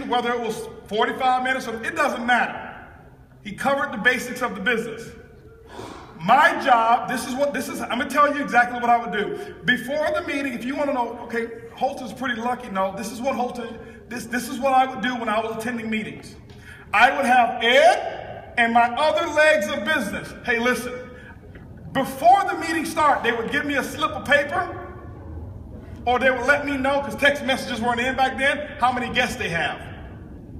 whether it was 45 minutes or it doesn't matter. He covered the basics of the business. My job, I'm gonna tell you exactly what I would do. Before the meeting, if you want to know, okay, Holton's pretty lucky. No, this is what this is what I would do when I was attending meetings. I would have Ed and my other legs of business. Hey, listen, before the meeting started, they would give me a slip of paper, or they would let me know, because text messages weren't in back then, how many guests they have.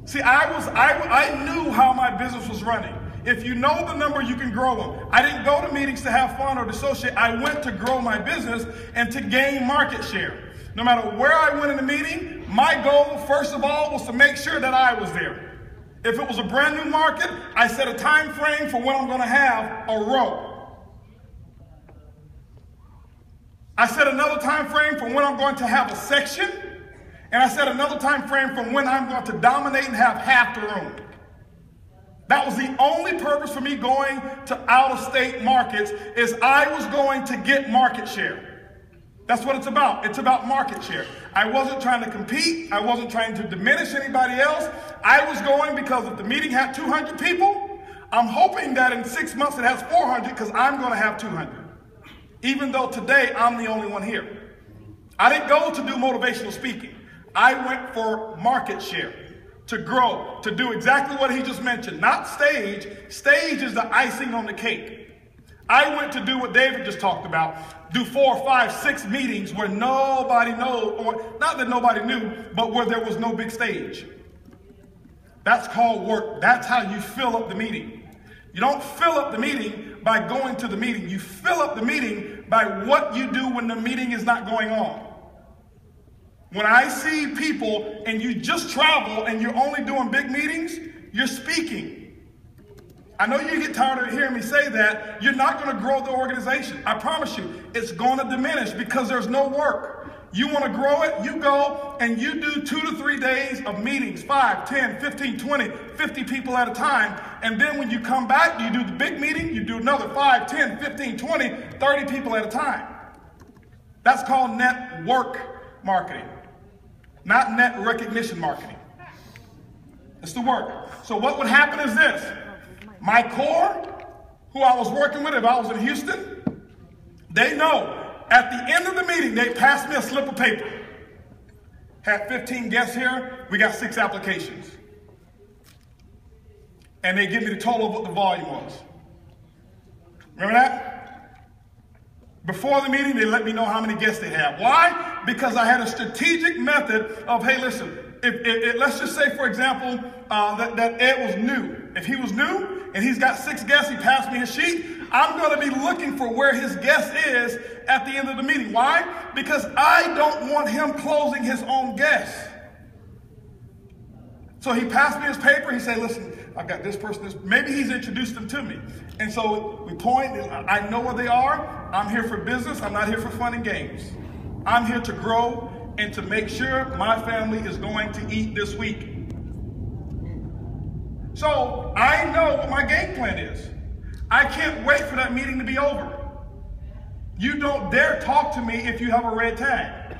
See, I knew how my business was running. If you know the number, you can grow them. I didn't go to meetings to have fun or to associate. I went to grow my business and to gain market share. No matter where I went in the meeting, my goal, first of all, was to make sure that I was there. If it was a brand new market, I set a time frame for when I'm going to have a row. I set another time frame for when I'm going to have a section, and I set another time frame for when I'm going to dominate and have half the room. That was the only purpose for me going to out-of-state markets, is I was going to get market share. That's what it's about. It's about market share. I wasn't trying to compete. I wasn't trying to diminish anybody else. I was going because if the meeting had 200 people, I'm hoping that in 6 months it has 400, because I'm going to have 200. Even though today I'm the only one here. I didn't go to do motivational speaking. I went for market share, to grow, to do exactly what he just mentioned. Not stage. Stage is the icing on the cake. I went to do what David just talked about, do 4, 5, 6 meetings where nobody knows, or not that nobody knew, but where there was no big stage. That's called work. That's how you fill up the meeting. You don't fill up the meeting by going to the meeting. You fill up the meeting by what you do when the meeting is not going on. When I see people and you just travel and you're only doing big meetings, you're speaking. I know you get tired of hearing me say that. You're not going to grow the organization. I promise you, it's going to diminish because there's no work. You want to grow it, you go and you do 2 to 3 days of meetings, 5, 10, 15, 20, 50 people at a time. And then when you come back, you do the big meeting, you do another 5, 10, 15, 20, 30 people at a time. That's called network marketing, not net recognition marketing. It's the work. So what would happen is this. My core, who I was working with if I was in Houston, they know at the end of the meeting, they passed me a slip of paper. Had 15 guests here, we got 6 applications. And they give me the total of what the volume was. Remember that? Before the meeting, they let me know how many guests they have. Why? Because I had a strategic method of, hey, listen, let's just say, for example, that Ed was new. If he was new and he's got 6 guests, he passed me his sheet, I'm going to be looking for where his guest is at the end of the meeting. Why? Because I don't want him closing his own guests. So he passed me his paper. He said, listen, I got this person. Maybe he's introduced them to me. And so we point. I know where they are. I'm here for business. I'm not here for fun and games. I'm here to grow and to make sure my family is going to eat this week. So I know what my game plan is. I can't wait for that meeting to be over. You don't dare talk to me if you have a red tag.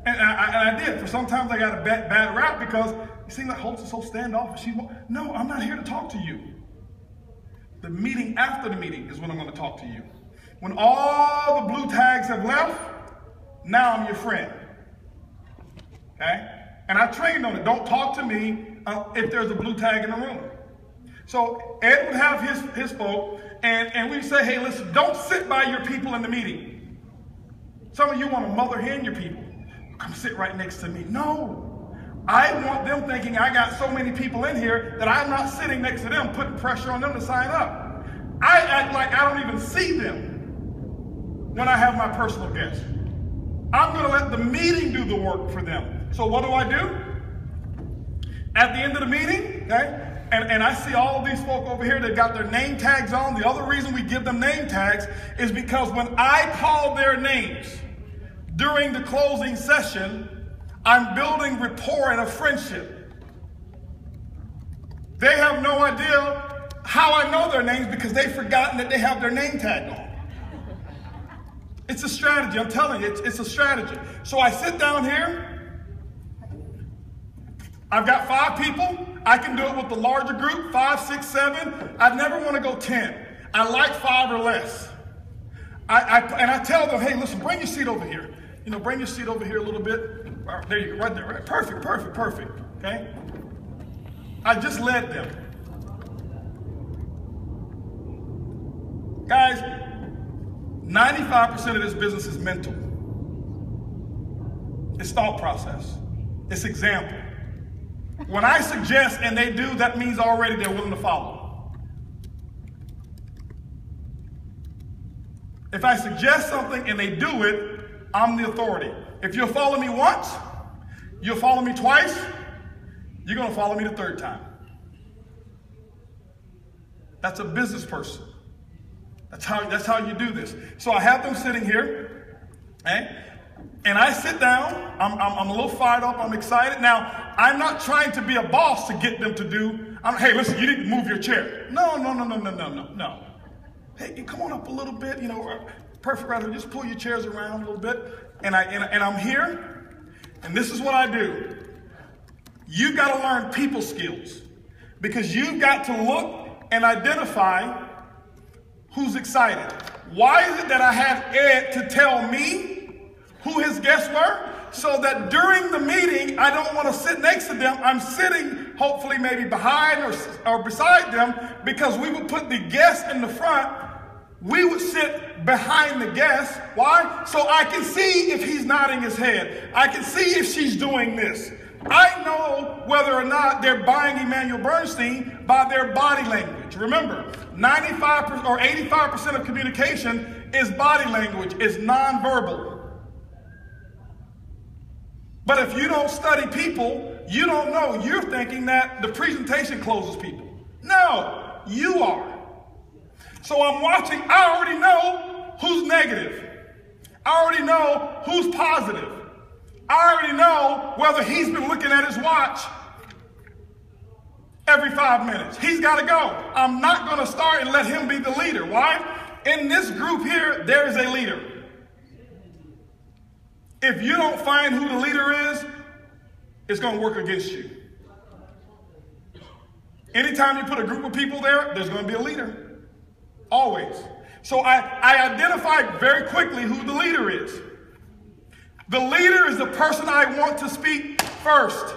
And I did. For sometimes I got a bad rap because it seems like Holton's so standoffish. No, I'm not here to talk to you. The meeting after the meeting is when I'm going to talk to you. When all the blue tags have left, now I'm your friend. Okay? And I trained on it. Don't talk to me if there's a blue tag in the room. So Ed would have his folk, and we'd say, hey, listen, don't sit by your people in the meeting. Some of you want to mother hen your people. Come sit right next to me. No. I want them thinking I got so many people in here that I'm not sitting next to them, putting pressure on them to sign up. I act like I don't even see them when I have my personal guests. I'm going to let the meeting do the work for them. So what do? At the end of the meeting, okay? And I see all of these folk over here that got their name tags on. The other reason we give them name tags is because when I call their names during the closing session, I'm building rapport and a friendship. They have no idea how I know their names because they've forgotten that they have their name tag on. It's a strategy. I'm telling you, it's a strategy. So I sit down here. I've got 5 people. I can do it with the larger group, 5, 6, 7. I never want to go 10. I like 5 or less. And I tell them, hey, listen, bring your seat over here. You know, bring your seat over here a little bit. There you go, right there, right? Perfect, perfect, perfect, okay? I just led them. Guys, 95% of this business is mental. It's thought process. It's example. When I suggest and they do, that means already they're willing to follow. If I suggest something and they do it, I'm the authority. If you'll follow me once, you'll follow me twice, you're going to follow me the 3rd time. That's a business person. That's how you do this. So I have them sitting here, okay? And I sit down. I'm a little fired up. I'm excited. Now, I'm not trying to be a boss to get them to do. Hey, listen, you need to move your chair. No. Hey, come on up a little bit. You know, perfect. Rather, just pull your chairs around a little bit. And I'm here. And this is what I do. You've got to learn people skills because you've got to look and identify who's excited. Why is it that I have Ed to tell me who his guests were? So that during the meeting, I don't want to sit next to them. I'm sitting, hopefully maybe behind or beside them, because we would put the guest in the front. We would sit behind the guest. Why? So I can see if he's nodding his head. I can see if she's doing this. I know whether or not they're buying Emmanuel Bernstein by their body language. Remember, 95% or 85% of communication is body language, is nonverbal. But if you don't study people, you don't know. You're thinking that the presentation closes people. No, you are. So I'm watching. I already know who's negative. I already know who's positive. I already know whether he's been looking at his watch every 5 minutes. He's got to go. I'm not going to start and let him be the leader. Why? In this group here, there is a leader. If you don't find who the leader is, it's going to work against you. Anytime you put a group of people there, there's going to be a leader. Always. So I identified very quickly who the leader is. The leader is the person I want to speak first.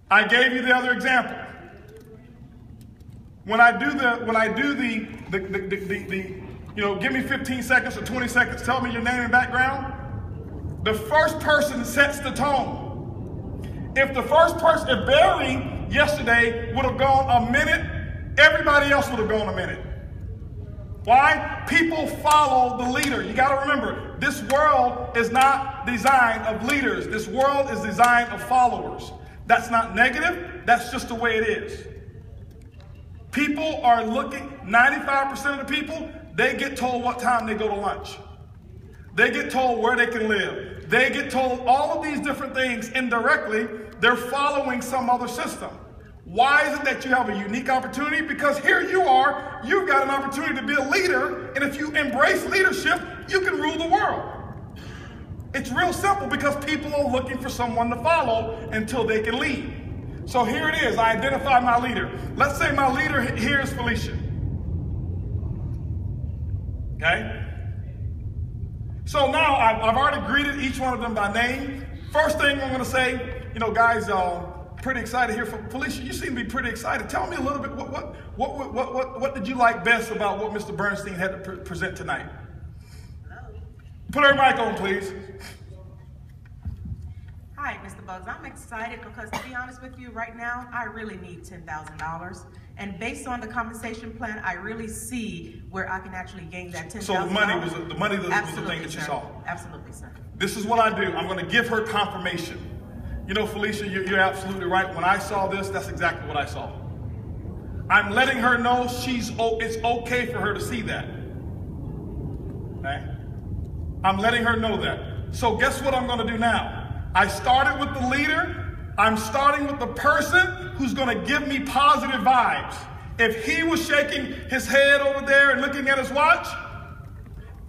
I gave you the other example. When I do the you know, give me 15 seconds or 20 seconds, tell me your name and background, the first person sets the tone. If Barry yesterday would have gone a minute, everybody else would have gone a minute. Why? People follow the leader. You got to remember, this world is not designed of leaders. This world is designed of followers. That's not negative. That's just the way it is. People are looking, 95% of the people, they get told what time they go to lunch. They get told where they can live. They get told all of these different things indirectly. They're following some other system. Why is it that you have a unique opportunity? Because here you are, you've got an opportunity to be a leader, and if you embrace leadership, you can rule the world. It's real simple because people are looking for someone to follow until they can lead. So here it is, I identify my leader. Let's say my leader here is Felicia. Okay? So now I've already greeted each one of them by name. First thing I'm going to say, you know, guys, pretty excited here for Felicia. You seem to be pretty excited. Tell me a little bit, what did you like best about what Mr. Bernstein had to present tonight? Put her mic on, please. Hi, Mr. Bugs. I'm excited because, to be honest with you, right now, I really need $10,000. And based on the compensation plan, I really see where I can actually gain that $10,000. So the money was the thing that you saw? Absolutely, sir. This is what I do. I'm going to give her confirmation. You know, Felicia, you're absolutely right. When I saw this, that's exactly what I saw. I'm letting her know it's okay for her to see that. Okay? I'm letting her know that. So guess what I'm going to do now? I started with the leader. I'm starting with the person who's going to give me positive vibes. If he was shaking his head over there and looking at his watch,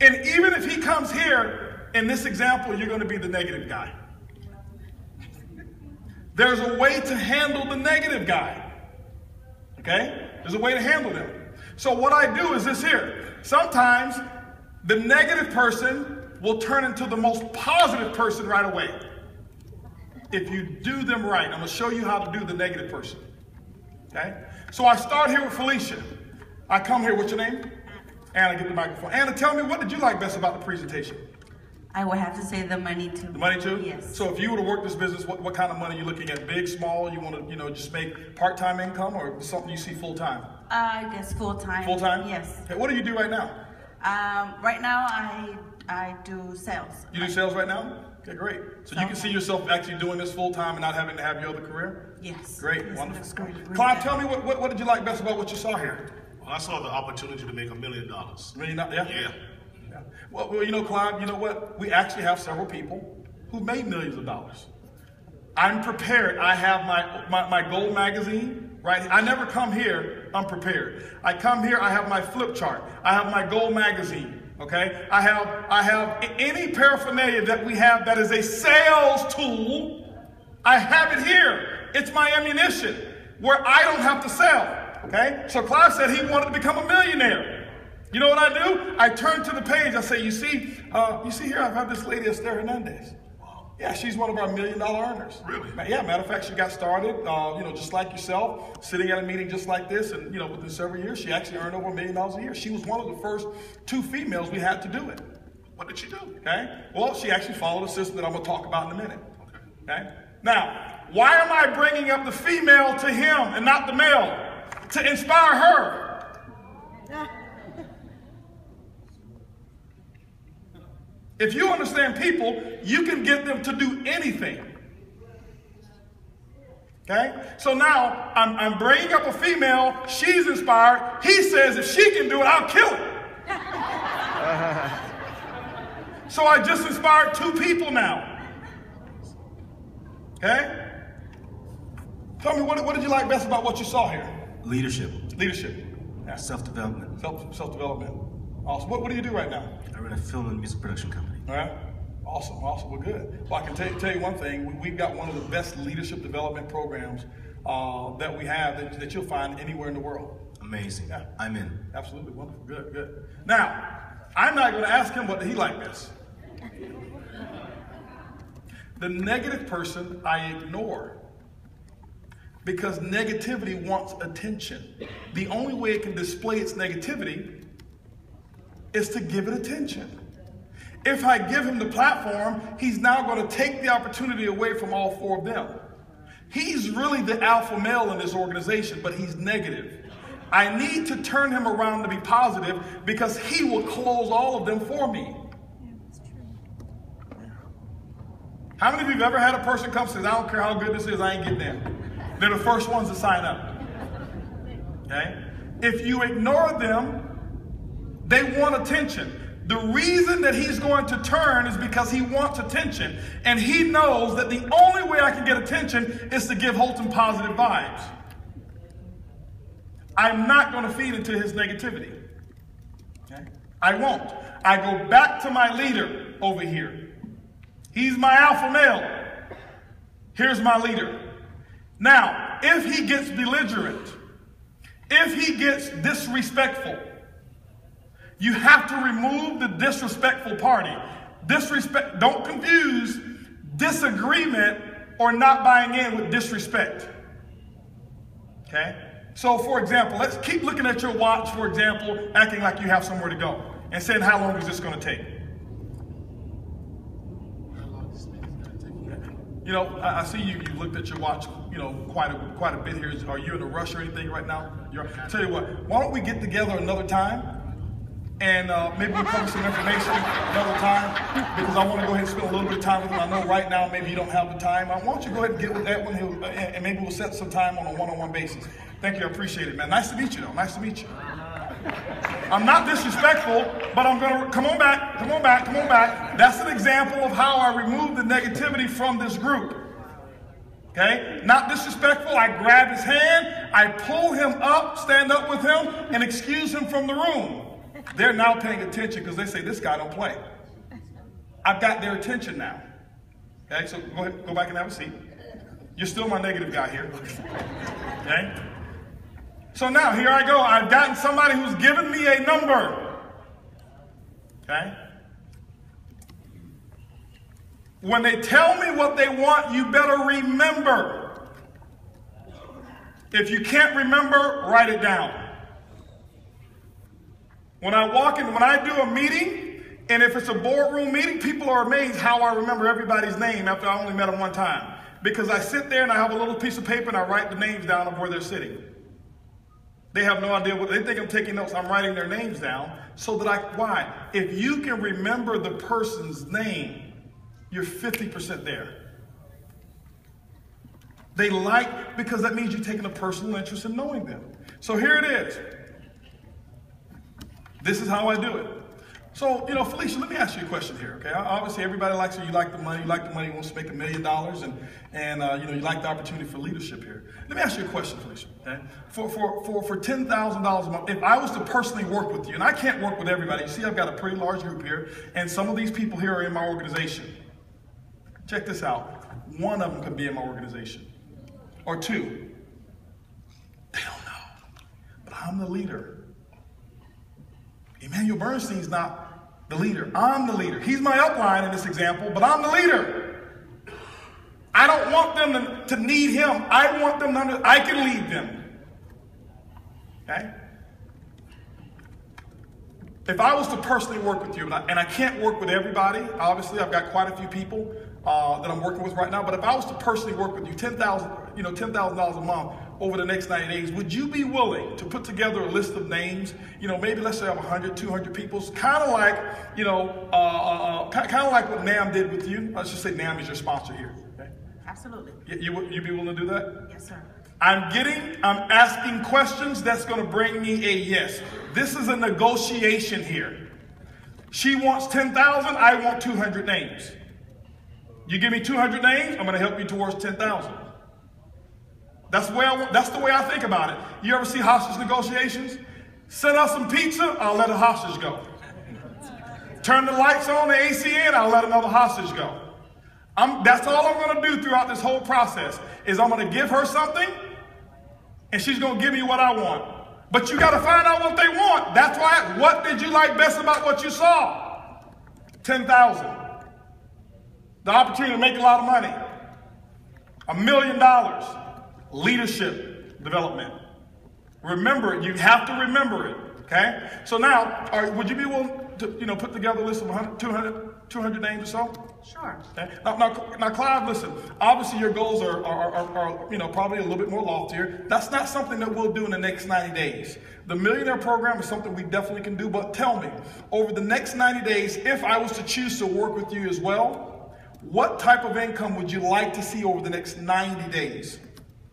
and even if he comes here in this example, you're going to be the negative guy. There's a way to handle the negative guy. Okay? There's a way to handle them. So what I do is this here. Sometimes the negative person will turn into the most positive person right away. If you do them right. I'm going to show you how to do the negative person. Okay? So I start here with Felicia. I come here, what's your name? Anna, get the microphone. Anna, tell me, what did you like best about the presentation? I would have to say the money too. The money too? Yes. So if you were to work this business, what kind of money are you looking at? Big, small? You want to, just make part-time income, or something you see full-time? I guess full-time. Full-time? Yes. Okay, what do you do right now? Right now I do sales. You do sales right now? Okay, great. So you can see yourself actually doing this full-time and not having to have your other career? Yes. Great, yes, wonderful. great. Clive, tell me, what did you like best about what you saw here? Well, I saw the opportunity to make $1 million. $1 million? Yeah? Yeah. Yeah. Well, Clive, you know what? We actually have several people who made millions of dollars. I'm prepared. I have my gold magazine, right? I never come here unprepared. I come here, I have my flip chart. I have my gold magazine, okay? I have any paraphernalia that we have that is a sales tool. I have it here. It's my ammunition where I don't have to sell, okay? So Clive said he wanted to become a millionaire. You know what I do? I turn to the page. I say, you see here, I've had this lady, Esther Hernandez. Yeah, she's one of our $1 million earners. Really? Yeah, matter of fact, she got started, just like yourself, sitting at a meeting just like this, and, within several years, she actually earned over $1 million a year. She was one of the first 2 females we had to do it. What did she do? Okay? Well, she actually followed a system that I'm going to talk about in a minute. Okay? Now, why am I bringing up the female to him and not the male? To inspire her. If you understand people, you can get them to do anything. Okay? So now, I'm bringing up a female. She's inspired. He says, if she can do it, I'll kill her. So I just inspired 2 people now. Okay? Tell me, what did you like best about what you saw here? Leadership. Leadership. Yeah. Self-development. Self-development. Awesome. What do you do right now? I run a film and music production company. All right. Awesome. We're good. Well, I can tell you one thing. We've got one of the best leadership development programs that we have that you'll find anywhere in the world. Amazing. Yeah. I'm in. Absolutely. Wonderful. Good. Now, I'm not going to ask him what did he like best. The negative person I ignore because negativity wants attention. The only way it can display its negativity is to give it attention. If I give him the platform, he's now going to take the opportunity away from all 4 of them. He's really the alpha male in this organization, but he's negative. I need to turn him around to be positive because he will close all of them for me. How many of you have ever had a person come and says, I don't care how good this is, I ain't getting in? They're the first ones to sign up. Okay? If you ignore them, they want attention. The reason that he's going to turn is because he wants attention. And he knows that the only way I can get attention is to give Holton positive vibes. I'm not going to feed into his negativity. Okay? I won't. I go back to my leader over here. He's my alpha male. Here's my leader. Now, if he gets belligerent, if he gets disrespectful, you have to remove the disrespectful party. Disrespect, don't confuse disagreement or not buying in with disrespect. Okay? So, for example, let's keep looking at your watch, for example, acting like you have somewhere to go and saying, how long is this going to take? I see you looked at your watch, quite a bit here. Are you in a rush or anything right now? I'll tell you what, why don't we get together another time? And maybe we'll cover some information another time because I want to go ahead and spend a little bit of time with him. I know right now maybe you don't have the time. Why don't you go ahead and get with that one and maybe we'll set some time on a one-on-one basis. Thank you. I appreciate it, man. Nice to meet you, though. Nice to meet you. I'm not disrespectful, but I'm going to come on back. That's an example of how I remove the negativity from this group. Okay? Not disrespectful. I grab his hand, I pull him up, stand up with him, and excuse him from the room. They're now paying attention because they say, this guy don't play. I've got their attention now. Okay, so go ahead, go back and have a seat. You're still my negative guy here. Okay? So now, here I go. I've gotten somebody who's given me a number. Okay? When they tell me what they want, you better remember. If you can't remember, write it down. When I walk in, when I do a meeting, and if it's a boardroom meeting, people are amazed how I remember everybody's name after I only met them one time. Because I sit there and I have a little piece of paper and I write the names down of where they're sitting. They have no idea what they think. I'm taking notes. I'm writing their names down so that why? If you can remember the person's name, you're 50% there. They like, because that means you're taking a personal interest in knowing them. So here it is. This is how I do it. So, Felicia, let me ask you a question here, okay? Obviously, everybody likes you. You like the money. You like the money. You want to make $1 million, and you like the opportunity for leadership here. Let me ask you a question, Felicia, okay? For $10,000 a month, if I was to personally work with you, and I can't work with everybody. You see, I've got a pretty large group here, and some of these people here are in my organization. Check this out. One of them could be in my organization, or two. They don't know, but I'm the leader. Emmanuel Bernstein's not the leader. I'm the leader. He's my upline in this example, but I'm the leader. I don't want them to need him. I want them to I can lead them. Okay? If I was to personally work with you, and I can't work with everybody, obviously I've got quite a few people that I'm working with right now, but if I was to personally work with you, $10,000 a month over the next 90 days, would you be willing to put together a list of names? Maybe let's say I have 100, 200 people, kind of like, kind of like what NAM did with you. Let's just say NAM is your sponsor here. Okay? Absolutely. You be willing to do that? Yes, sir. I'm asking questions that's going to bring me a yes. This is a negotiation here. She wants 10,000, I want 200 names. You give me 200 names, I'm going to help you towards 10,000. That's the way I think about it. You ever see hostage negotiations? Send us some pizza, I'll let a hostage go. Turn the lights on, the AC in, I'll let another hostage go. That's all I'm going to do throughout this whole process is I'm going to give her something, and she's going to give me what I want. But you got to find out what they want. That's why, what did you like best about what you saw? 10,000. The opportunity to make a lot of money. $1 million. Leadership development. Remember it. You have to remember it. Okay? So now, would you be willing to put together a list of 200 names or so? Sure. Okay. Now, Clive, listen. Obviously, your goals are probably a little bit more loftier. That's not something that we'll do in the next 90 days. The Millionaire Program is something we definitely can do. But tell me, over the next 90 days, if I was to choose to work with you as well, what type of income would you like to see over the next 90 days?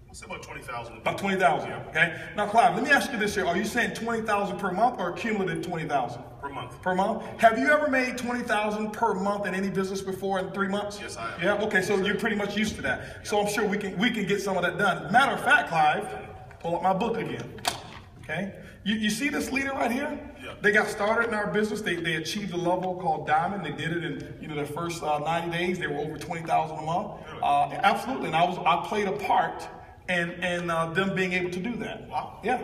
I'll say about 20,000. About 20,000. Yeah. Okay. Now, Clive, let me ask you this here: are you saying 20,000 per month or cumulative 20,000 per month? Per month. Have you ever made 20,000 per month in any business before in 3 months? Yes, I have. Yeah. Okay. So you're pretty much used to that. Yeah. So I'm sure we can get some of that done. Matter of fact, Clive, pull up my book again. Okay. You see this leader right here? Yeah. They got started in our business. They achieved a level called Diamond. They did it in their first 90 days. They were over 20,000 a month. Really? Absolutely. And I played a part in them being able to do that. Wow. Yeah.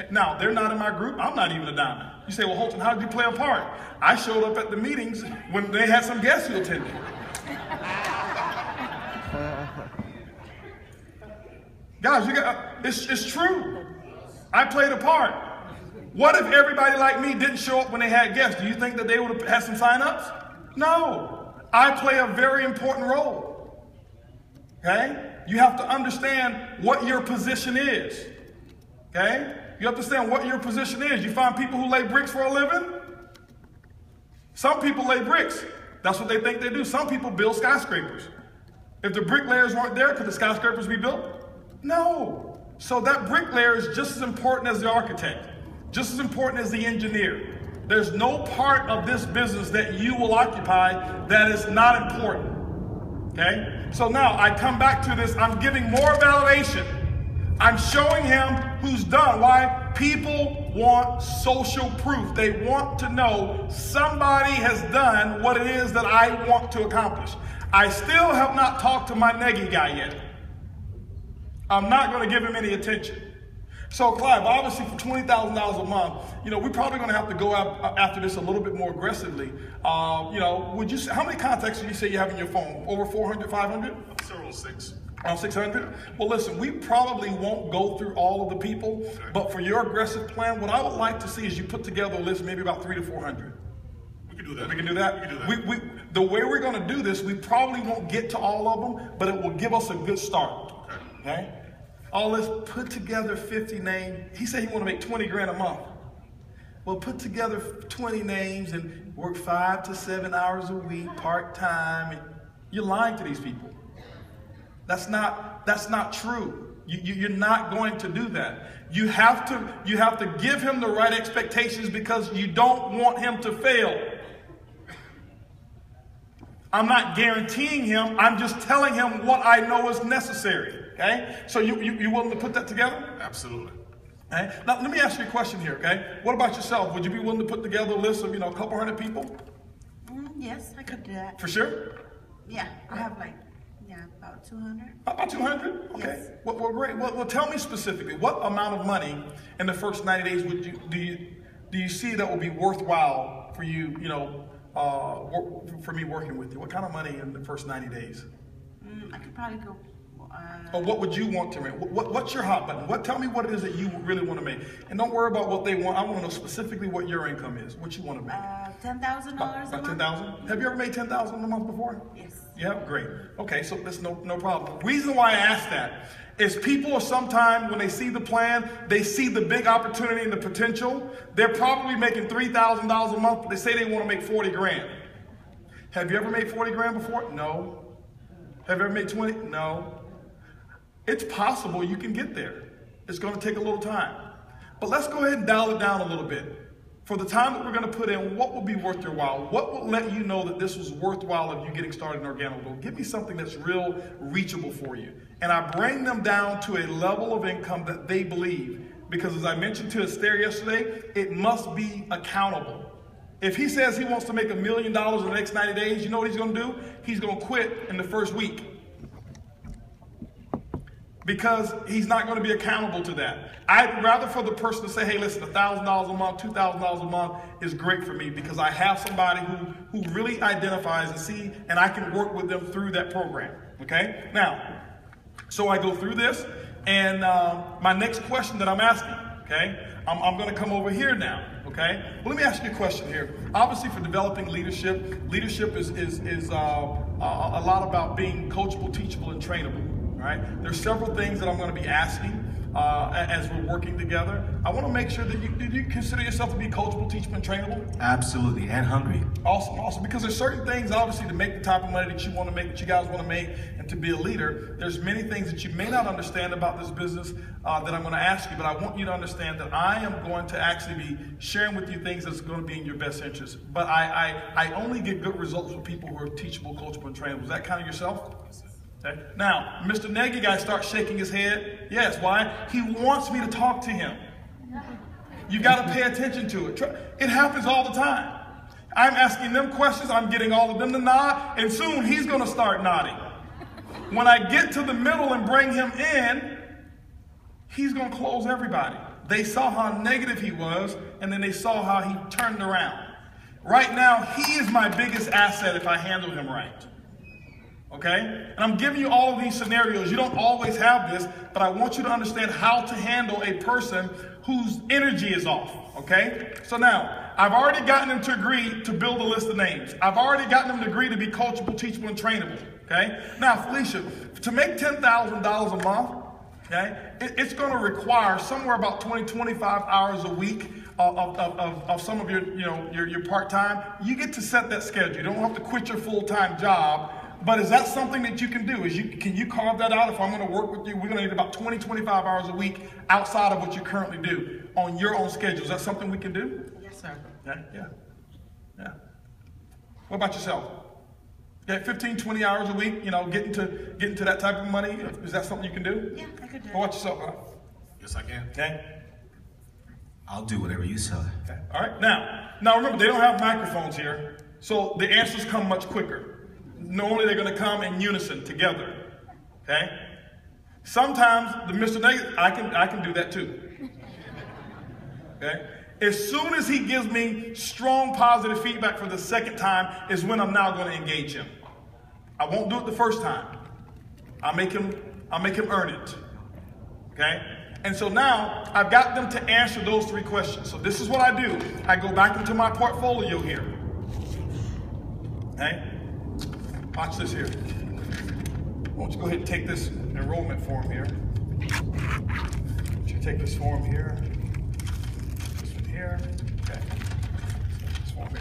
Now, they're not in my group. I'm not even a diamond. You say, well, Holton, how did you play a part? I showed up at the meetings when they had some guests who attended. Guys, it's true. I played a part. What if everybody like me didn't show up when they had guests? Do you think that they would have had some sign-ups? No. I play a very important role. Okay? You have to understand what your position is. Okay? You have to understand what your position is. You find people who lay bricks for a living. Some people lay bricks. That's what they think they do. Some people build skyscrapers. If the bricklayers weren't there, could the skyscrapers be built? No. So that bricklayer is just as important as the architect, just as important as the engineer. There's no part of this business that you will occupy that is not important. Okay? So now I come back to this. I'm giving more validation. I'm showing him who's done. Why? People want social proof. They want to know somebody has done what it is that I want to accomplish. I still have not talked to my neggy guy yet. I'm not going to give him any attention. So Clive, obviously for $20,000 a month, we're probably going to have to go after this a little bit more aggressively. Would you say, how many contacts did you say you have in your phone? Over 400, 500? Several six. 600? Well, listen, we probably won't go through all of the people, but for your aggressive plan, what I would like to see is you put together a list, maybe about 300 to 400. We can do that. We can do that? We can do that. The way we're going to do this, we probably won't get to all of them, but it will give us a good start. Okay? Let's put together 50 names. He said he want to make 20 grand a month. Well, put together 20 names and work 5 to 7 hours a week, part-time. You're lying to these people. That's not true. You're not going to do that. You have to give him the right expectations because you don't want him to fail. I'm not guaranteeing him. I'm just telling him what I know is necessary. Okay? So you willing to put that together? Absolutely. Okay? Now let me ask you a question here. Okay? What about yourself? Would you be willing to put together a list of a couple hundred people? Yes, I could do that. For sure. Yeah, I have about 200. About 200? Okay. Yes. Well, great. Well, tell me specifically, what amount of money in the first 90 days do you see that will be worthwhile for you? For me working with you. What kind of money in the first 90 days? I could probably go. Or what would you want to make? What's your hot button? Tell me what it is that you really want to make. And don't worry about what they want. I want to know specifically what your income is, what you want to make. $10,000 a month. About 10,000? Have you ever made 10,000 a month before? Yes. Yeah, great. Okay, so that's no problem. The reason why I ask that is people are sometimes, when they see the plan, they see the big opportunity and the potential. They're probably making $3,000 a month, but they say they want to make 40 grand. Have you ever made 40 grand before? No. Have you ever made 20? No. It's possible you can get there. It's going to take a little time. But let's go ahead and dial it down a little bit. For the time that we're going to put in, what will be worth your while? What will let you know that this was worthwhile of you getting started in Organo? Give me something that's real reachable for you. And I bring them down to a level of income that they believe. Because as I mentioned to Esther yesterday, it must be accountable. If he says he wants to make $1 million in the next 90 days, you know what he's going to do? He's going to quit in the first week. Because he's not going to be accountable to that. I'd rather for the person to say, hey, listen, $1,000 a month, $2,000 a month is great for me because I have somebody who really identifies and see, and I can work with them through that program. Okay? Now, so I go through this, and my next question that I'm asking, okay, I'm going to come over here now. Okay? Well, let me ask you a question here. Obviously, for developing leadership is a lot about being coachable, teachable, and trainable. All right? There's several things that I'm going to be asking as we're working together. I want to make sure that you consider yourself to be coachable, teachable, and trainable. Absolutely, and hungry. Awesome. Because there's certain things, obviously, to make the type of money that you want to make, that you guys want to make, and to be a leader. There's many things that you may not understand about this business that I'm going to ask you, but I want you to understand that I am going to actually be sharing with you things that's going to be in your best interest. But I only get good results with people who are teachable, coachable, and trainable. Is that kind of yourself? Okay. Now, Mr. Nagy guy starts shaking his head. Yes, why? He wants me to talk to him. You got to pay attention to it. It happens all the time. I'm asking them questions. I'm getting all of them to nod, and soon he's going to start nodding. When I get to the middle and bring him in, he's going to close everybody. They saw how negative he was, and then they saw how he turned around. Right now, he is my biggest asset if I handle him right. Okay? And I'm giving you all of these scenarios. You don't always have this, but I want you to understand how to handle a person whose energy is off. Okay? So now, I've already gotten them to agree to build a list of names. I've already gotten them to agree to be coachable, teachable, and trainable. Okay? Now, Felicia, to make $10,000 a month, okay, it's going to require somewhere about 20, 25 hours a week of some of your part-time. You get to set that schedule. You don't have to quit your full-time job. But is that something that you can do? Can you carve that out? If I'm going to work with you, we're going to need about 20, 25 hours a week outside of what you currently do on your own schedule. Is that something we can do? Yes, sir. Okay, yeah. What about yourself? Okay, 15, 20 hours a week, getting to that type of money. Is that something you can do? Yeah, I could do it. What about yourself, huh? Yes, I can. Okay. I'll do whatever you say. Okay. All right. Now remember, they don't have microphones here, so the answers come much quicker. Normally, they're going to come in unison together. Okay. Sometimes the Mr. Negative, I can do that too. Okay. As soon as he gives me strong positive feedback for the second time is when I'm now going to engage him. I won't do it the first time. I'll make him earn it. Okay? And so now I've got them to answer those 3 questions. So this is what I do. I go back into my portfolio here. Okay? Watch this here. Why don't you go ahead and take this enrollment form here. Why don't you take this form here. This one here. Okay. This form here.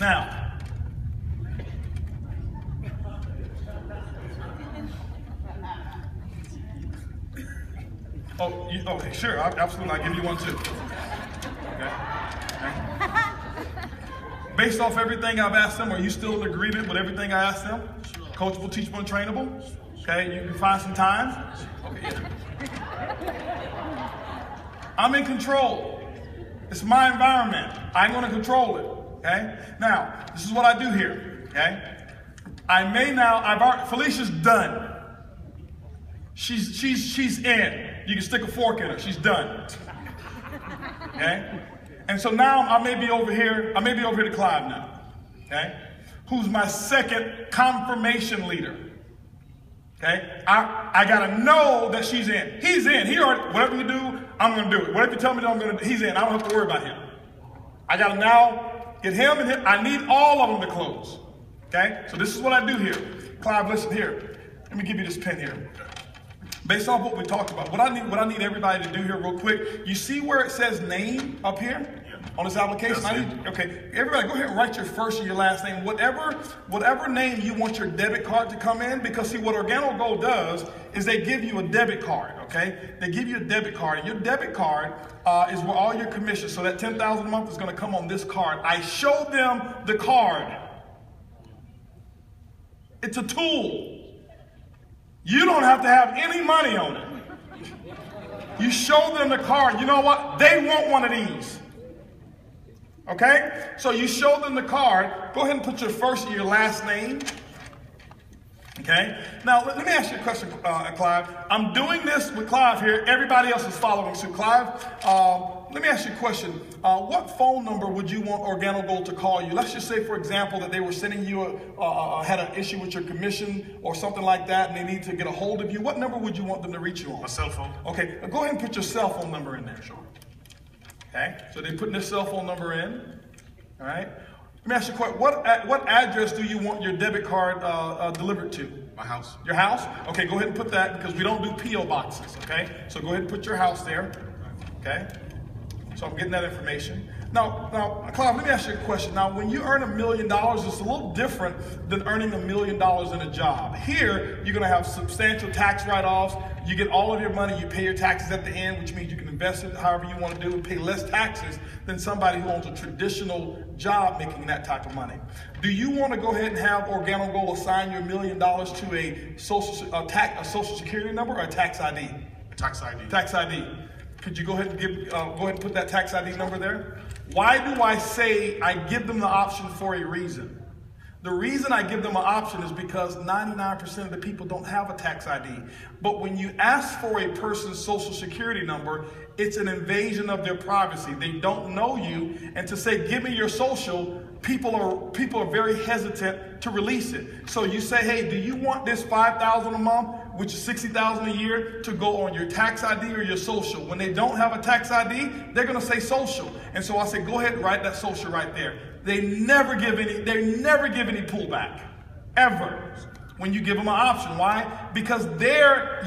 Now, okay, sure, absolutely, I'll give you one too. Okay. Based off everything I've asked them, are you still in agreement with everything I asked them? Coachable, teachable, and trainable? Okay, you can find some time? Okay. I'm in control. It's my environment. I'm going to control it. Okay? Now, this is what I do here. Okay? Felicia's done. She's in. You can stick a fork in her. She's done. Okay? And so now I may be over here to Clive now. Okay? Who's my second confirmation leader. Okay? I gotta know that she's in. He's in. He already, whatever you do, I'm gonna do it. Whatever you tell me that I'm gonna do, he's in. I don't have to worry about him. I gotta now get him and him. I need all of them to close. Okay? So this is what I do here. Clive, listen here. Let me give you this pen here. Based on what we talked about, what I need everybody to do here real quick, you see where it says name up here on this application? Okay, everybody go ahead and write your first and your last name, whatever name you want your debit card to come in, because see what Organo Gold does is they give you a debit card, okay? They give you a debit card, and your debit card is where all your commissions, so that $10,000 a month is gonna come on this card. I show them the card. It's a tool. You don't have to have any money on it. You show them the card. You know what? They want one of these. Okay? So you show them the card. Go ahead and put your first and your last name. Okay? Now, let me ask you a question, Clive. I'm doing this with Clive here. Everybody else is following suit. Clive, let me ask you a question. What phone number would you want Organo Gold to call you? Let's just say, for example, that they were sending you had an issue with your commission or something like that, and they need to get a hold of you. What number would you want them to reach you on? My cell phone. Okay, go ahead and put your cell phone number in there. Sure. Okay, so they're putting their cell phone number in. All right. Let me ask you a question. What address do you want your debit card delivered to? My house. Your house? Okay, go ahead and put that, because we don't do P.O. boxes, okay? So go ahead and put your house there, okay? So I'm getting that information. Now, Clive, let me ask you a question. Now, when you earn $1 million, it's a little different than earning $1 million in a job. Here, you're gonna have substantial tax write-offs. You get all of your money, you pay your taxes at the end, which means you can invest it however you want to do and pay less taxes than somebody who owns a traditional job making that type of money. Do you want to go ahead and have Organo Gold assign your $1 million to a social security number or a tax ID? Tax ID. Tax ID. Could you go ahead and put that tax ID number there? Why do I say I give them the option for a reason? The reason I give them an option is because 99% of the people don't have a tax ID. But when you ask for a person's social security number, it's an invasion of their privacy. They don't know you, and to say, give me your social, people are very hesitant to release it. So you say, hey, do you want this $5,000 a month, which is $60,000 a year, to go on your tax ID or your social? When they don't have a tax ID, they're gonna say social. And so I say, go ahead and write that social right there. They never give any pullback, ever, when you give them an option. Why? Because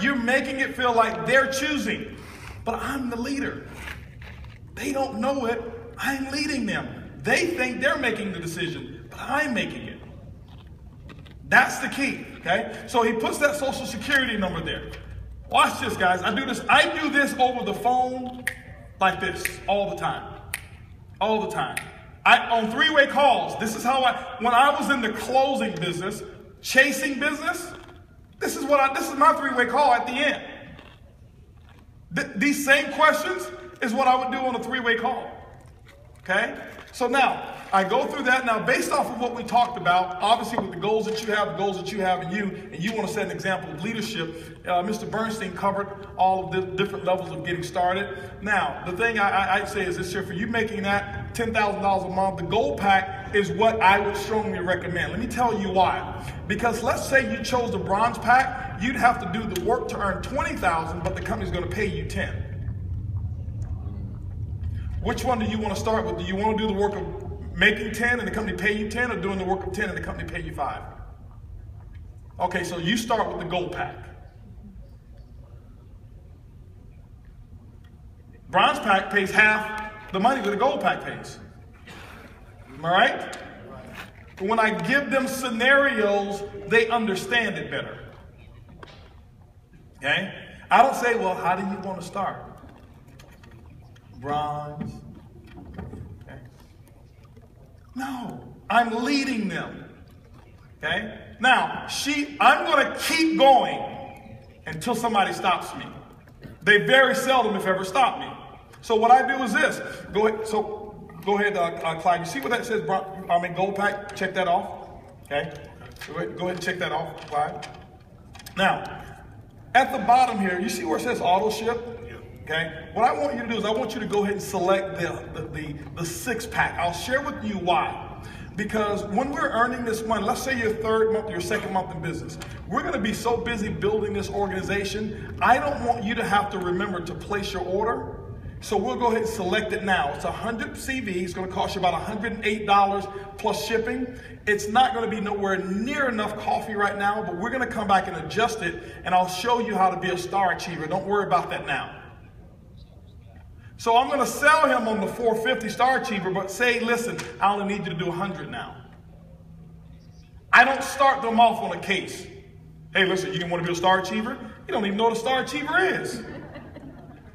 you're making it feel like they're choosing. But I'm the leader. They don't know it. I'm leading them. They think they're making the decision, but I'm making it. That's the key, okay? So he puts that social security number there. Watch this, guys. I do this over the phone like this all the time. All the time. On three-way calls, this is how when I was in the closing business, chasing business, this is my three-way call at the end. These same questions, is what I would do on a three-way call. Okay? So now, I go through that. Now, based off of what we talked about, obviously with the goals that you have, and you want to set an example of leadership, Mr. Bernstein covered all of the different levels of getting started. Now, the thing I'd say is this here, for you making that $10,000 a month, the gold pack is what I would strongly recommend. Let me tell you why. Because let's say you chose the bronze pack, you'd have to do the work to earn $20,000, but the company's going to pay you $10,000. Which one do you want to start with? Do you want to do the work of making 10 and the company pay you 10, or doing the work of 10 and the company pay you 5? Okay, so you start with the gold pack. Bronze pack pays half the money that the gold pack pays. Am I right? But when I give them scenarios, they understand it better. Okay? I don't say, well, how do you want to start? Bronze. Okay. No, I'm leading them. Okay. Now, I'm going to keep going until somebody stops me. They very seldom, if ever, stop me. So what I do is this. Go ahead, Clyde. You see what that says? Gold pack. Check that off. Okay. Go ahead and check that off, Clyde. Now, at the bottom here, you see where it says auto ship? Okay, what I want you to do is I want you to go ahead and select the six-pack. I'll share with you why. Because when we're earning this money, let's say your third month, your second month in business, we're going to be so busy building this organization, I don't want you to have to remember to place your order. So we'll go ahead and select it now. It's 100 CV. It's going to cost you about $108 plus shipping. It's not going to be nowhere near enough coffee right now, but we're going to come back and adjust it, and I'll show you how to be a star achiever. Don't worry about that now. So I'm going to sell him on the 450 star achiever, but say, listen, I only need you to do 100 now. I don't start them off on a case. Hey, listen, you didn't want to be a star achiever? You don't even know what a star achiever is.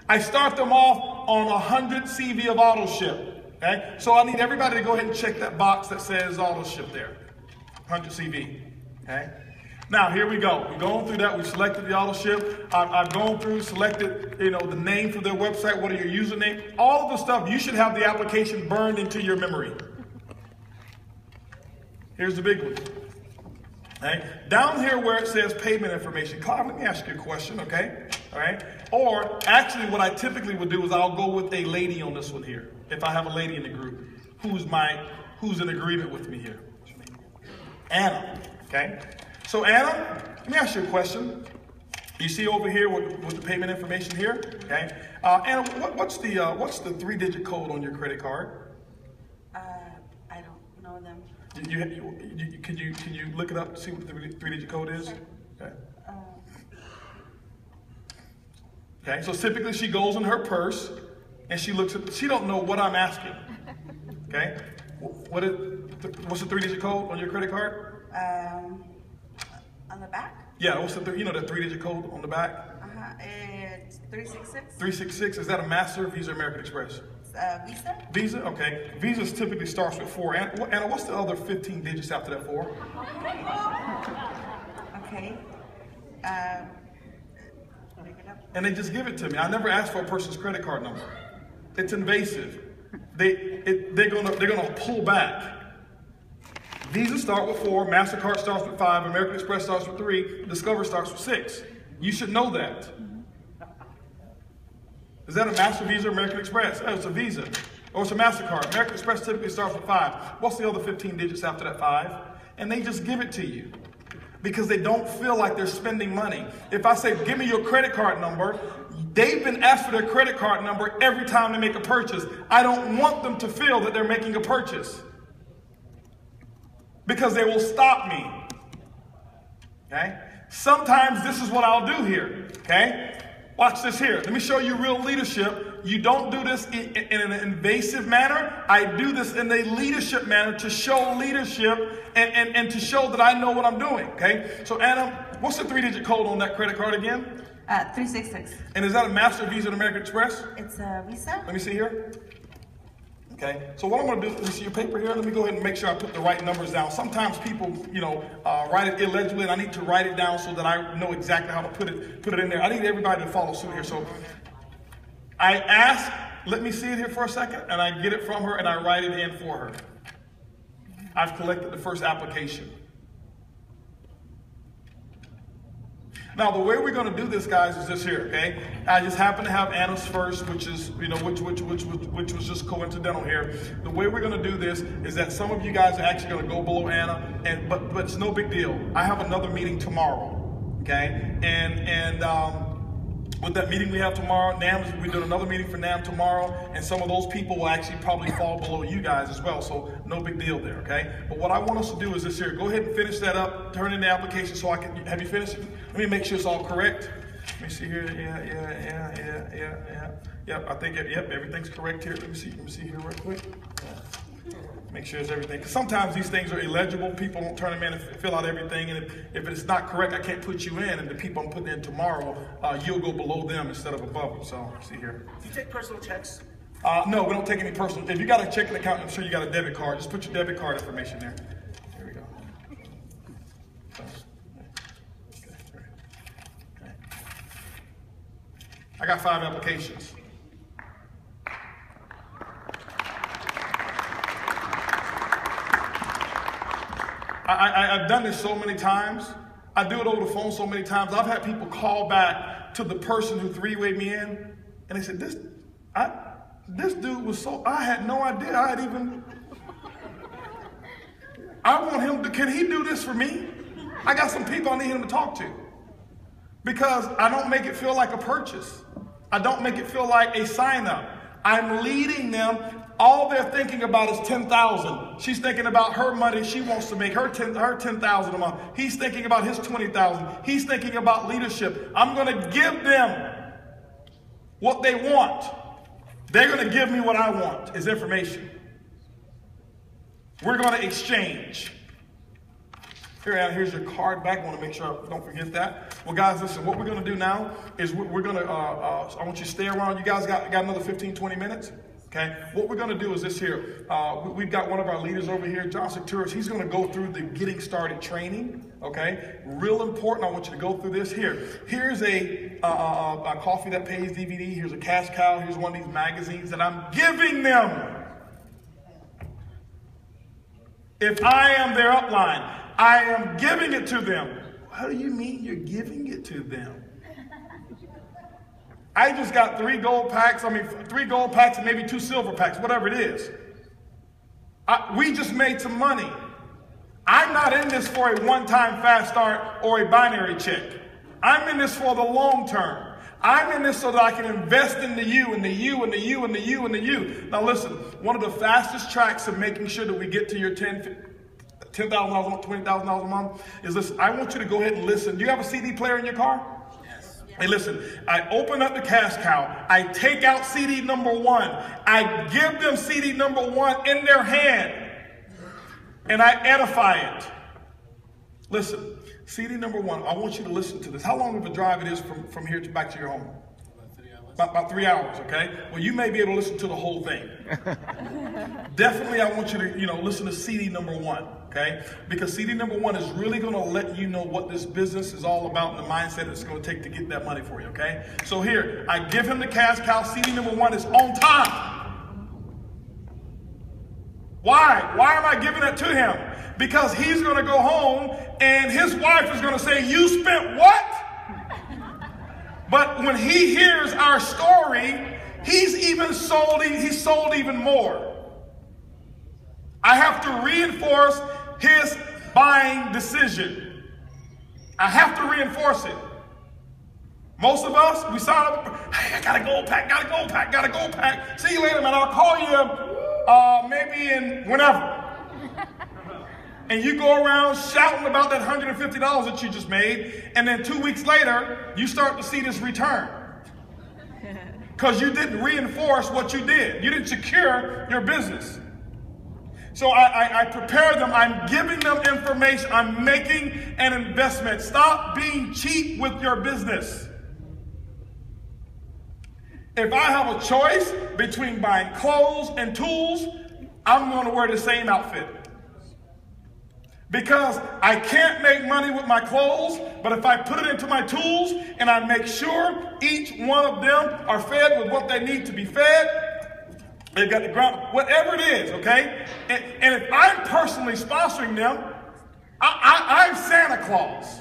I start them off on 100 CV of auto ship. Okay? So I need everybody to go ahead and check that box that says auto ship there. 100 CV. Okay? Now, here we go. We're going through that. We've selected the auto ship. I've gone through, selected, the name for their website. What are your username? All of the stuff. You should have the application burned into your memory. Here's the big one. Okay? Down here where it says payment information. Clive, let me ask you a question, okay? All right? Or actually what I typically would do is I'll go with a lady on this one here. If I have a lady in the group who's in agreement with me here. Anna, okay? So Anna, let me ask you a question. You see over here with the payment information here, okay? Anna, what's the three-digit code on your credit card? I don't know them. Can you look it up to see what the three-digit code is? Sure. Okay. Okay. So typically she goes in her purse and she looks at. She don't know what I'm asking. Okay. What's the three-digit code on your credit card? On the back? Yeah, what's the that three-digit code on the back? It's 366. 366. Is that a Master, Visa, American Express? Visa. Visa, okay. Visa typically starts with 4. Anna, what's the other 15 digits after that 4? Okay. Pick it up. And they just give it to me. I never ask for a person's credit card number. It's invasive. They're gonna pull back. Visa start with 4, MasterCard starts with 5, American Express starts with 3, Discover starts with 6. You should know that. Is that a Master, Visa, American Express? Oh, it's a Visa. Or it's a MasterCard. American Express typically starts with 5. What's the other 15 digits after that 5? And they just give it to you because they don't feel like they're spending money. If I say, give me your credit card number, they've been asked for their credit card number every time they make a purchase. I don't want them to feel that they're making a purchase, because they will stop me. Okay? Sometimes this is what I'll do here. Okay? Watch this here. Let me show you real leadership. You don't do this in an invasive manner. I do this in a leadership manner to show leadership and to show that I know what I'm doing. Okay? So Anna, what's the 3-digit code on that credit card again? 366. And is that a Master, Visa, and American Express? It's a Visa. Let me see here. Okay, so what I'm going to do, let me see your paper here. Let me go ahead and make sure I put the right numbers down. Sometimes people, write it illegibly, and I need to write it down so that I know exactly how to put it in there. I need everybody to follow suit here. So I ask let me see it here for a second, and I get it from her and I write it in for her. I've collected the first application. Now, the way we're going to do this, guys, is this here, okay? I just happen to have Anna's first, which is, you know, which was just coincidental here. The way we're going to do this is that some of you guys are actually going to go below Anna, but it's no big deal. I have another meeting tomorrow, okay? And with that meeting we have tomorrow, we're doing another meeting for NAM tomorrow, and some of those people will actually probably fall below you guys as well, so no big deal there, okay? But what I want us to do is this here. Go ahead and finish that up, turn in the application so I can, have you finished it? Let me make sure it's all correct. Let me see here, Yep, I think, yep, everything's correct here. Let me see here real quick. Make sure it's everything. Because sometimes these things are illegible. People don't turn them in and fill out everything. And if it's not correct, I can't put you in. And the people I'm putting in tomorrow, you'll go below them instead of above them. So, see here. Do you take personal checks? No, we don't take any personal. If you got a checking account, I'm sure you got a debit card. Just put your debit card information there. There we go. Okay. I got 5 applications. I've done this so many times. I do it over the phone so many times. I've had people call back to the person who three-wayed me in, and they said, this dude was so, I had no idea I want him to, can he do this for me? I got some people I need him to talk to. Because I don't make it feel like a purchase. I don't make it feel like a sign-up. I'm leading them. All they're thinking about is $10,000. She's thinking about her money. She wants to make her $10,000 a month. He's thinking about his $20,000. He's thinking about leadership. I'm going to give them what they want. They're going to give me what I want, is information. We're going to exchange. Here's your card back. I want to make sure I don't forget that. Well, guys, listen, what we're going to do now is we're going to, I want you to stay around. You guys got another 15, 20 minutes? Okay, what we're going to do is this here. We've got one of our leaders over here, John Secturis. He's going to go through the getting started training. Okay, real important. I want you to go through this here. Here's a Coffee That Pays DVD. Here's a cash cow. Here's one of these magazines that I'm giving them. If I am their upline, I am giving it to them. How do you mean you're giving it to them? I just got 3 gold packs, 3 gold packs and maybe 2 silver packs, whatever it is. We just made some money. I'm not in this for a one-time fast start or a binary check. I'm in this for the long term. I'm in this so that I can invest in the you, and the you, and the you, and the you, and the you. Now listen, one of the fastest tracks of making sure that we get to your $10,000 a month, $20,000 a month is listen, I want you to go ahead and listen. Do you have a CD player in your car? Hey, listen, I open up the cash cow. I take out CD number 1. I give them CD number 1 in their hand. And I edify it. Listen, CD number 1, I want you to listen to this. How long of a drive it is from here to back to your home? About 3 hours, okay? Well, you may be able to listen to the whole thing. Definitely, I want you to, listen to CD number 1, okay? Because CD number 1 is really going to let you know what this business is all about and the mindset it's going to take to get that money for you, okay? So here, I give him the cash cow. CD number 1 is on time. Why? Why am I giving that to him? Because he's going to go home and his wife is going to say, you spent what? But when he hears our story, he's sold even more. I have to reinforce his buying decision. I have to reinforce it. Most of us, we sign up, hey, I got a gold pack. See you later, man. I'll call you maybe in whenever. And you go around shouting about that $150 that you just made, and then 2 weeks later, you start to see this return. Because you didn't reinforce what you did. You didn't secure your business. So I prepare them. I'm giving them information. I'm making an investment. Stop being cheap with your business. If I have a choice between buying clothes and tools, I'm going to wear the same outfit. Because I can't make money with my clothes, but if I put it into my tools and I make sure each one of them are fed with what they need to be fed, They've got the ground, whatever it is, okay? And if I'm personally sponsoring them, I'm Santa Claus.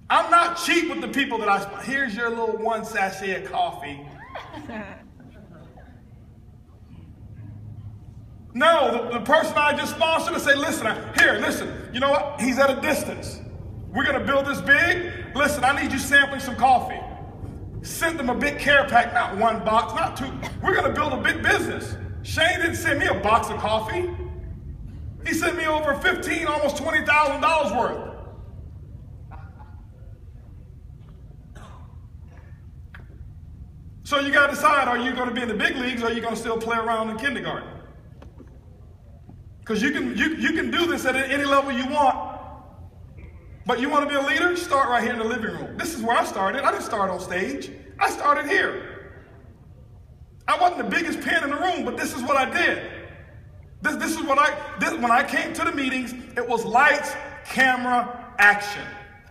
I'm not cheap with the people that I sponsor. Here's your little 1 sachet of coffee. No, the person I just sponsored, I say, listen, listen, you know what? He's at a distance. We're going to build this big. Listen, I need you sampling some coffee. Send them a big care pack, not 1 box, not 2. We're going to build a big business. Shane didn't send me a box of coffee. He sent me over $15,000, almost $20,000 worth. So you got to decide, are you going to be in the big leagues or are you going to still play around in kindergarten? Because you can do this at any level you want. But you want to be a leader? Start right here in the living room. This is where I started. I didn't start on stage. I started here. I wasn't the biggest pen in the room, but this is what I did. This is what when I came to the meetings, it was lights, camera, action.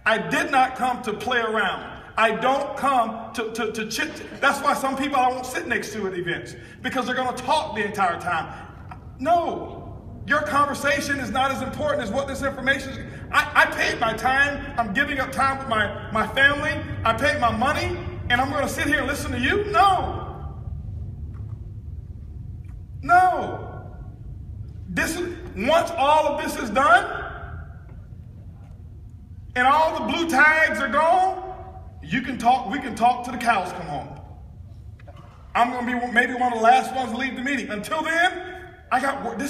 I did not come to play around. I don't come to chit. That's why some people I won't sit next to at events, because they're going to talk the entire time. No. Your conversation is not as important as what this information is. I paid my time. I'm giving up time with my family. I paid my money, and I'm going to sit here and listen to you? No. No. Once all of this is done, and all the blue tags are gone, we can talk till the cows come home. I'm going to be maybe one of the last ones to leave the meeting. Until then, I got work.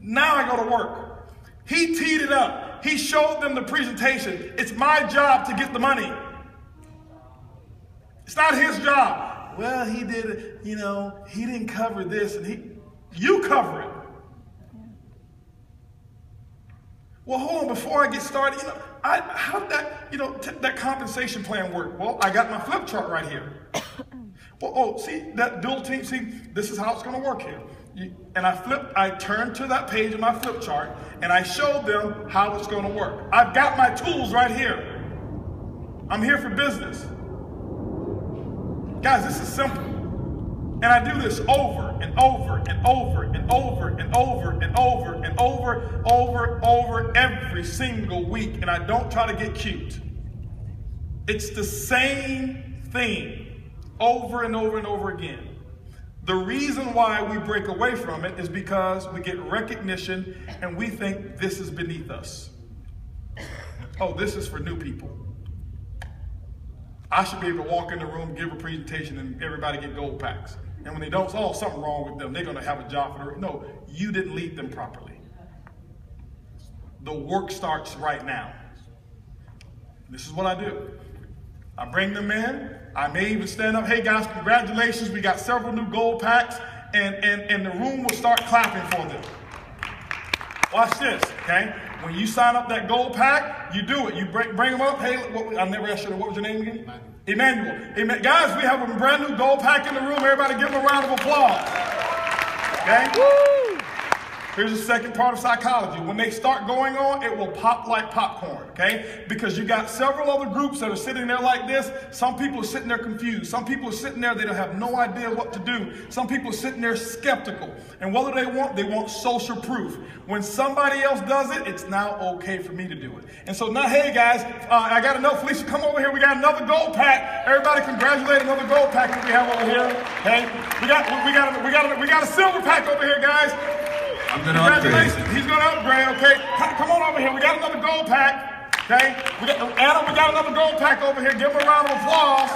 Now I go to work. He teed it up. He showed them the presentation. It's my job to get the money. It's not his job. Well, he did it, he didn't cover this, and you cover it. Well, hold on, before I get started, how did that compensation plan work? Well, I got my flip chart right here. Well, see, that dual team, this is how it's going to work here. And I turned to that page in my flip chart, and I showed them how it's going to work. I've got my tools right here. I'm here for business. Guys, this is simple. And I do this over and over and over and over and over and over and over every single week. And I don't try to get cute. It's the same thing over and over and over again. The reason why we break away from it is because we get recognition and we think this is beneath us. Oh, this is for new people. I should be able to walk in the room, give a presentation, and everybody get gold packs. And when they don't, something wrong with them. They're going to have a job for them. No, you didn't lead them properly. The work starts right now. This is what I do. I bring them in. I may even stand up. Hey guys, congratulations. We got several new gold packs, and the room will start clapping for them. Watch this, okay? When you sign up that gold pack, you do it. You bring them up. Hey, I never asked you, what was your name again? Emmanuel. Guys, we have a brand new gold pack in the room. Everybody give them a round of applause. Okay? Woo! Here's the second part of psychology. When they start going on, it will pop like popcorn, okay? Because you got several other groups that are sitting there like this. Some people are sitting there confused. Some people are sitting there, they don't have no idea what to do. Some people are sitting there skeptical. And what do they want social proof. When somebody else does it, it's now okay for me to do it. And so now, hey guys, I got another, Felicia, come over here. We got another gold pack. Everybody congratulate another gold pack that we have over here, okay? We got a silver pack over here, guys. I'm going to upgrade. He's going to upgrade, okay? Come on over here. We got another gold pack, okay? Adam, we got another gold pack over here. Give him a round of applause.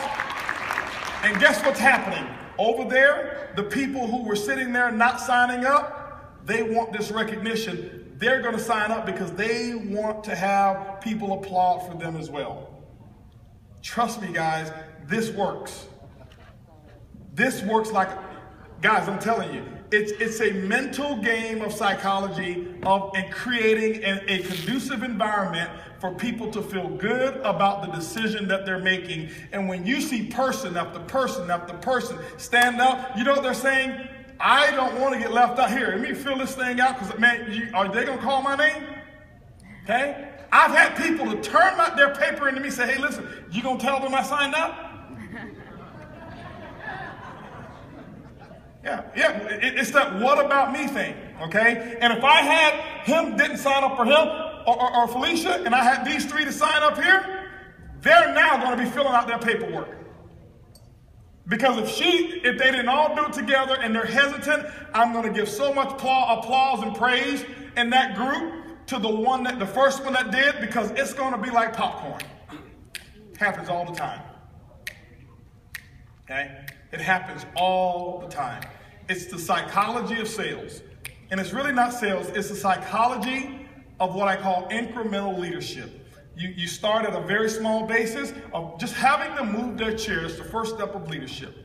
And guess what's happening? Over there, the people who were sitting there not signing up, they want this recognition. They're going to sign up because they want to have people applaud for them as well. Trust me, guys, this works. This works like, guys, I'm telling you. It's a mental game of psychology and creating a conducive environment for people to feel good about the decision that they're making. And when you see person after person after person stand up, you know what they're saying? I don't want to get left out here. Let me fill this thing out because, man, are they going to call my name? Okay? I've had people to turn their paper into me and say, hey, listen, you going to tell them I signed up? It's that what about me thing, okay? And if I had him didn't sign up for him or Felicia, and I had these three to sign up here, they're now going to be filling out their paperwork. Because if they didn't all do it together and they're hesitant, I'm going to give so much applause and praise in that group to the first one that did, because it's going to be like popcorn. It happens all the time. Okay? It happens all the time. It's the psychology of sales. And it's really not sales, it's the psychology of what I call incremental leadership. You start at a very small basis of just having them move their chairs, the first step of leadership.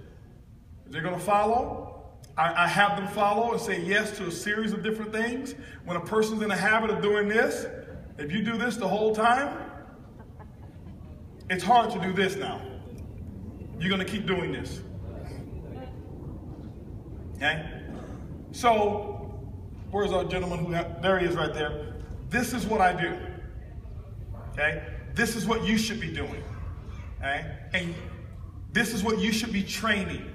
If they're going to follow, I have them follow and say yes to a series of different things. When a person's in the habit of doing this, if you do this the whole time, it's hard to do this now. You're going to keep doing this. Okay? So, where's our gentleman there he is right there. This is what I do. Okay? This is what you should be doing. Okay? And this is what you should be training.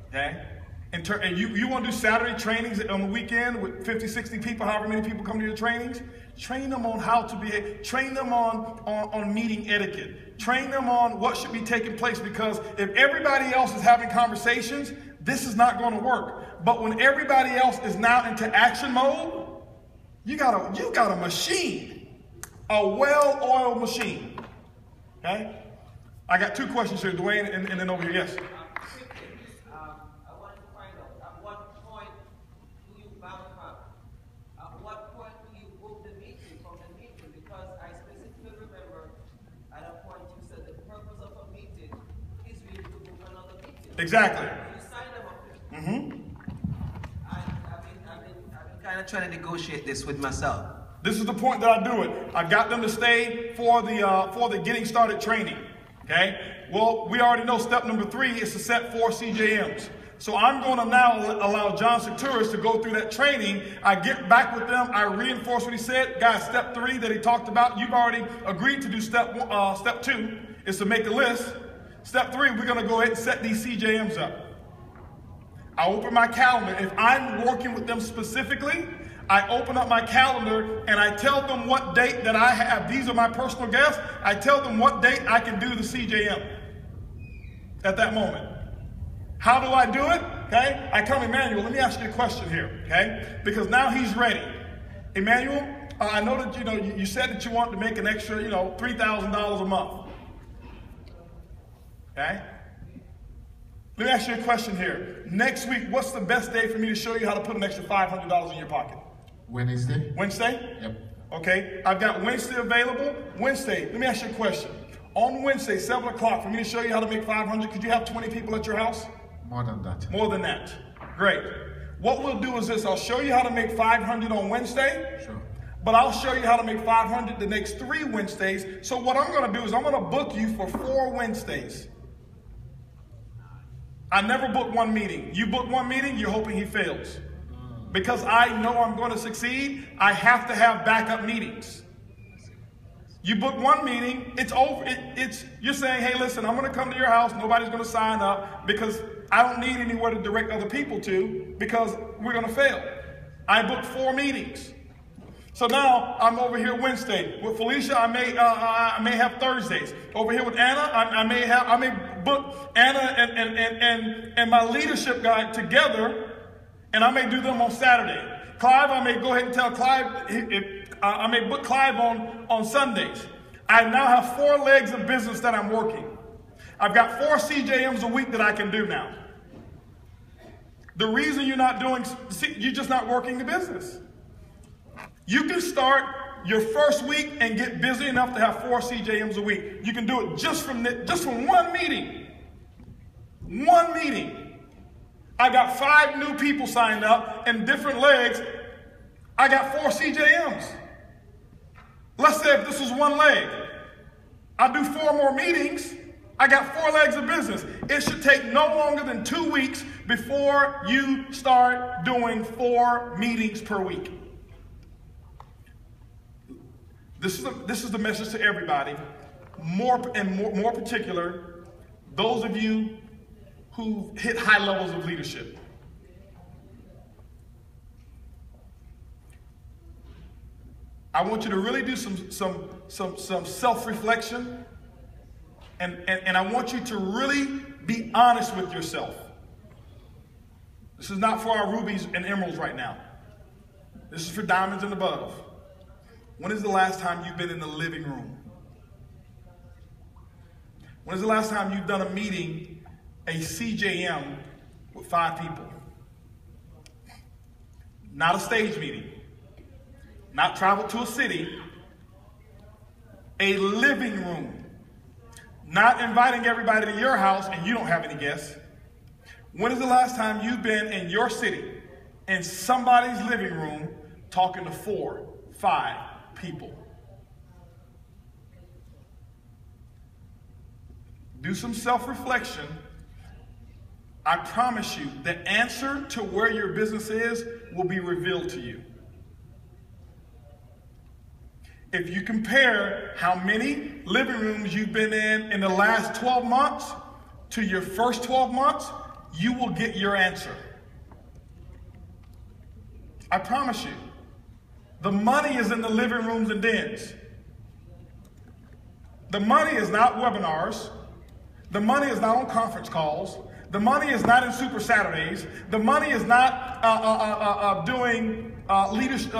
Okay? And you want to do Saturday trainings on the weekend with 50, 60 people, however many people come to your trainings? Train them on how to behave. Train them on meeting etiquette. Train them on what should be taking place, because if everybody else is having conversations, this is not going to work. But when everybody else is now into action mode, you got a machine. A well-oiled machine. Okay? I got two questions here, Dwayne, and then over here. Yes? I want to find out, at what point do you bank up? At what point do you book the meeting from the meeting? Because I specifically remember at a point you said the purpose of a meeting is really to book another meeting. Exactly. You sign them up. I've been kind of trying to negotiate this with myself. This is the point that I do it. I got them to stay for the getting started training. Okay? Well, we already know step number 3 is to set 4 CJMs. So I'm going to now allow John Secturis to go through that training. I get back with them. I reinforce what he said. Guys, step 3 that he talked about, you've already agreed to do step 2 is to make a list. Step 3, we're going to go ahead and set these CJMs up. I open my calendar. If I'm working with them specifically, I open up my calendar and I tell them what date that I have. These are my personal guests. I tell them what date I can do the CJM at that moment. How do I do it? Okay, I come, Emmanuel, let me ask you a question here, okay? Because now he's ready. Emmanuel, I know that you said that you want to make an extra, $3,000 a month. Okay? Let me ask you a question here. Next week, what's the best day for me to show you how to put an extra $500 in your pocket? Wednesday. Wednesday? Yep. Okay, I've got Wednesday available. Wednesday, let me ask you a question. On Wednesday, 7 o'clock, for me to show you how to make 500, could you have 20 people at your house? More than that. More than that. Great. What we'll do is this. I'll show you how to make 500 on Wednesday. Sure. But I'll show you how to make 500 the next 3 Wednesdays. So what I'm going to do is I'm going to book you for 4 Wednesdays. I never book one meeting. You book one meeting, you're hoping he fails. Because I know I'm going to succeed, I have to have backup meetings. You book one meeting, it's over. You're saying, hey, listen, I'm going to come to your house. Nobody's going to sign up because I don't need anywhere to direct other people to because we're going to fail. I booked 4 meetings. So now I'm over here Wednesday. With Felicia, I may have Thursdays. Over here with Anna, I may book Anna and my leadership guy together, and I may do them on Saturday. Clive, I may go ahead and tell Clive, I may book Clive on Sundays. I now have 4 legs of business that I'm working. I've got 4 CJMs a week that I can do now. The reason you're just not working the business. You can start your first week and get busy enough to have 4 CJMs a week. You can do it just from one meeting. One meeting. I got 5 new people signed up and different legs. I got 4 CJMs. Let's say if this was 1 leg, I do 4 more meetings. I got 4 legs of business. It should take no longer than 2 weeks before you start doing 4 meetings per week. This is the message to everybody. More particular, those of you who hit high levels of leadership. I want you to really do some self-reflection. And I want you to really be honest with yourself. This is not for our rubies and emeralds right now. This is for diamonds and above. When is the last time you've been in the living room? When is the last time you've done a meeting, a CJM, with 5 people? Not a stage meeting. Not travel to a city. A living room. Not inviting everybody to your house and you don't have any guests. When is the last time you've been in your city, in somebody's living room, talking to 4, 5 people? Do some self-reflection. I promise you, the answer to where your business is will be revealed to you. If you compare how many living rooms you've been in the last 12 months to your first 12 months, you will get your answer. I promise you. The money is in the living rooms and dens. The money is not webinars. The money is not on conference calls. The money is not in Super Saturdays. The money is not doing leadership.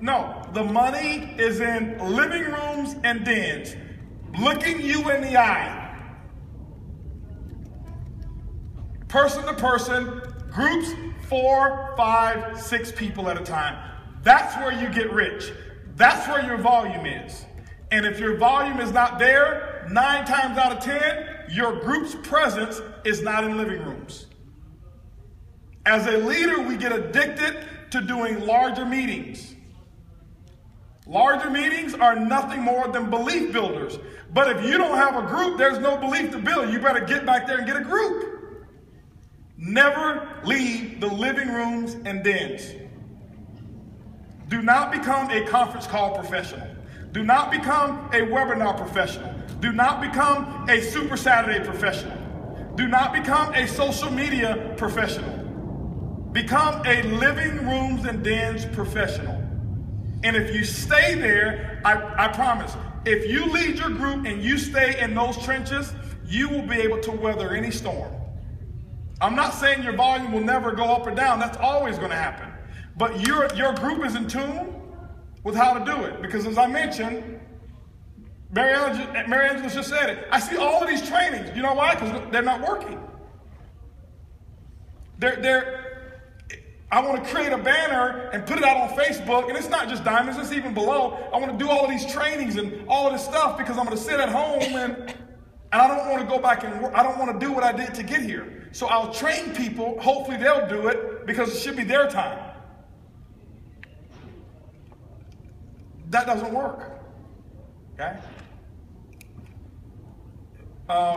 No, the money is in living rooms and dens, looking you in the eye. Person to person, groups, 4, 5, 6 people at a time. That's where you get rich. That's where your volume is. And if your volume is not there, 9 times out of 10, your group's presence is not in living rooms. As a leader, we get addicted to doing larger meetings. Larger meetings are nothing more than belief builders. But if you don't have a group, there's no belief to build. You better get back there and get a group. Never leave the living rooms and dens. Do not become a conference call professional. Do not become a webinar professional. Do not become a Super Saturday professional. Do not become a social media professional. Become a living rooms and dens professional. And if you stay there, I promise, if you lead your group and you stay in those trenches, you will be able to weather any storm. I'm not saying your volume will never go up or down. That's always going to happen. But your group is in tune with how to do it. Because as I mentioned, Mary Angela just said it. I see all of these trainings. You know why? Because they're not working. I want to create a banner and put it out on Facebook, and it's not just diamonds, it's even below. I want to do all of these trainings and all of this stuff because I'm going to sit at home and I don't want to go back and work. I don't want to do what I did to get here. So I'll train people. Hopefully they'll do it because it should be their time. That doesn't work. Okay?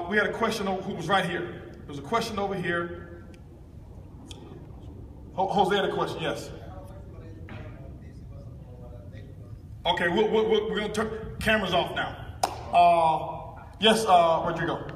We had a question who was right here. There was a question over here. Jose had a question, yes. Okay, we're going to turn cameras off now. Yes, Rodrigo.